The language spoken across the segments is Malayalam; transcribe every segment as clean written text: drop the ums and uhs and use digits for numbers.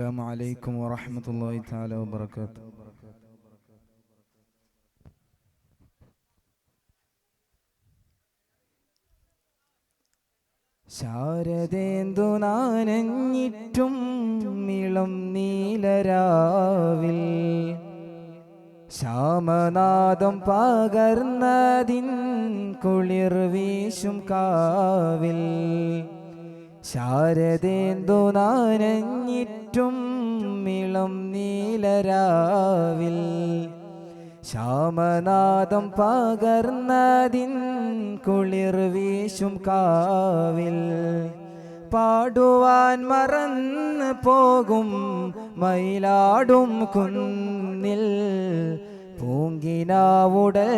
السلام عليكم ورحمة الله تعالى وبركاته. ശാരദേന്ദു നാനഞ്ഞിറ്റും ഇളം നീലരാവിൽ ശ്യാമനാദം പകർന്നതിൻ കുളിർ വീശും കാവിൽ ശാരദേന്ദു നാനഞ്ഞിറ്റും ഇളം നീലരാവിൽ ശ്യാമനാദം പകർന്നതിൻ കുളിർ വീശും കാവിൽ പാടുവാൻ മറന്നു പോകും മയിലാടും കുന്നിൽ പൂങ്കിനാവുടൽ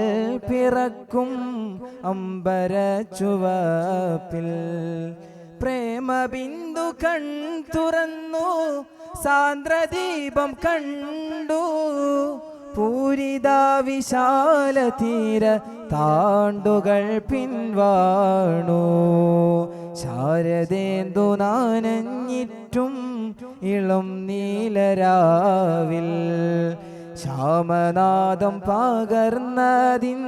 പിറക്കും അമ്പരച്ചുവപ്പിൽ പ്രേമബിന്ദു കൺ തുറന്നു സാന്ദ്രദീപം കണ്ടു പൂരിത വിശാല തീര താണ്ടുകൾ പിൻവാണു ശാരദേന്ദു നാനഞ്ഞിറ്റും ഇളം നീലരാവിൽ ശ്യാമനാദം പകർന്നതിൻ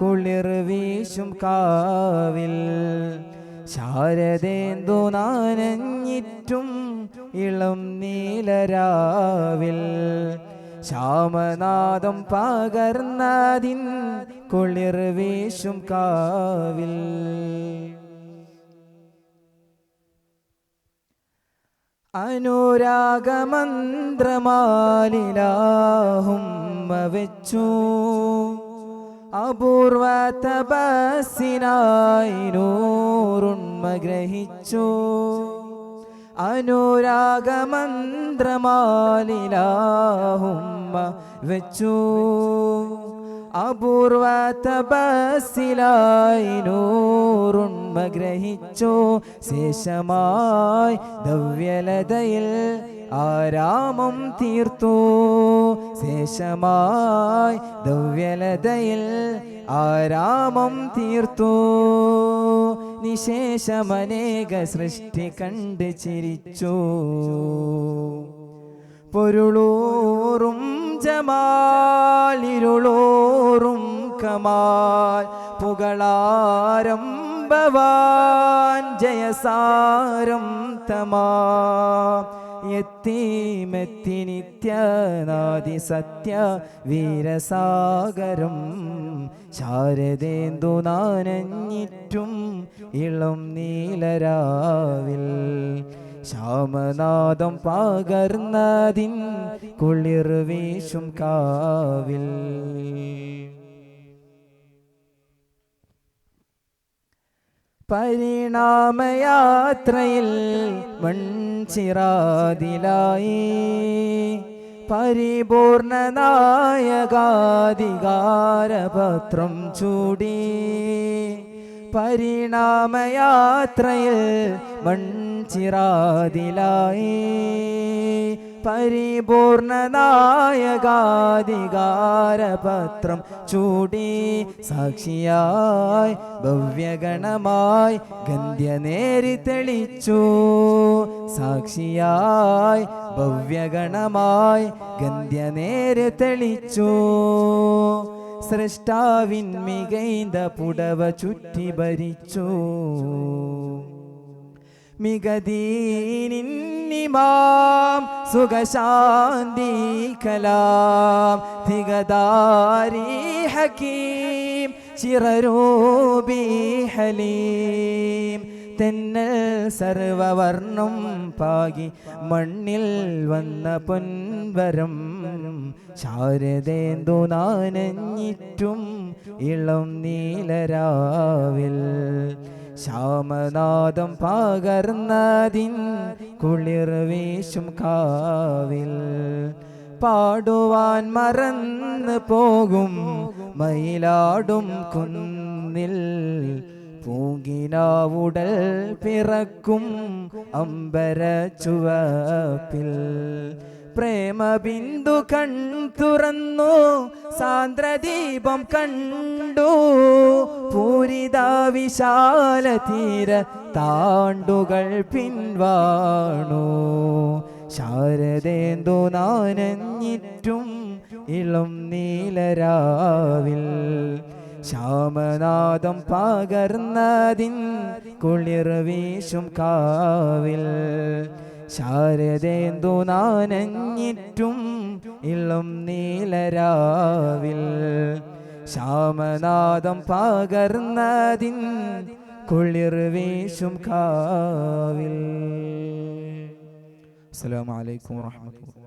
കുളിർ വീശും കാവിൽ ശാരദേന്ദു നാനഞ്ഞിറ്റും ഇളം നീലരാവിൽ ശ്യാമനാദം പകർന്നതിൻ കുളിർ വീശും കാവിൽ അനുരാഗമന്ത്രമാലിലാഹുമ്മ വെച്ചു അപൂർവ തപസ്സിനായി നൂറുണ്മ ഗ്രഹിച്ചു അനുരാഗമന്ത്രമാലിലാഹുമ്മ വെച്ചു അപൂർവ തപസ്സിലായി നൂറുണ്മ ഗ്രഹിച്ചു ശേഷമായി ദവ്യലതയിൽ ആരാമം തീർത്തു ശേഷമായി ദവ്യലതയിൽ ആരാമം തീർത്തു നിശേഷമനേക സൃഷ്ടി കണ്ട് ചിരിച്ചു പൊരുളൂറും ജമാലിരുളൂറും കമാൽ പുകളാരംഭവാൻ ജയസാരം തമാ എത്തിമെത്തി നിത്യനാദി സത്യ വീരസാഗരം ശാരദേന്ദു നാനഞ്ഞിറ്റും ഇളം നീലരാവിൽ ശ്യാമനാദം പകർന്നതിൻ കുളിർ വീശും കാവിൽ പരിണാമയാത്രയിൽ മൺചിറാതിലായി പരിപൂർണ നായകാധികാരപത്രം ചൂടി പരിണാമയാത്രയിൽ മൺചിറാതിലായി പരിപൂർണ നായകാധികാരപത്രം ചൂടി സാക്ഷിയായി ഭവ്യഗണമായി ഗന്ധ്യനേരി തെളിച്ചു സാക്ഷിയായി ഭവ്യഗണമായി ഗന്ധ്യനേരി തെളിച്ചു സൃഷ്ടാവിൻ മികൈന്ത പുടവ ചുറ്റി ഭരിച്ചു മികദീനിന്നിമാം സുഖശാന്തി കലാം തികദാരി ഹക്കീം ചിറരൂപി ഹലീം തെന്നൽ സർവവർണം പാകി മണ്ണിൽ വന്ന പൊൻവരം ശാരദേന്ദു നാനഞ്ഞിറ്റും ഇളം നീലരാവിൽ ശ്യാമനാദം പകർന്നതിൻ കുളിർ വീശും കാവിൽ പാടുവാൻ മറന്നു പോകും മയിലാടും കുന്നിൽ പൂങ്കിനാവുടൽ പിറക്കും അമ്പരച്ചുവപ്പിൽ പ്രേമബിന്ദു കൺ തുറന്നു സാന്ദ്രദീപം കണ്ടു പൂരിത വിശാല തീര താണ്ടുകൾ പിൻവാണു ശാരദേന്ദു നാനഞ്ഞിറ്റും ഇളം നീലരാവിൽ ശ്യാമനാദം പകർന്നതിൻ കുളിർ വീശും കാവിൽ ശാരദേന്ദു നാനഞ്ഞിറ്റും ഇളം നീലരാവിൽ ശ്യാമനാദം പകർന്നതിൻ കുളിർ വീശും കാവിൽ. അസ്സലാമു അലൈക്കും വറഹ്മത്തുള്ളാഹി.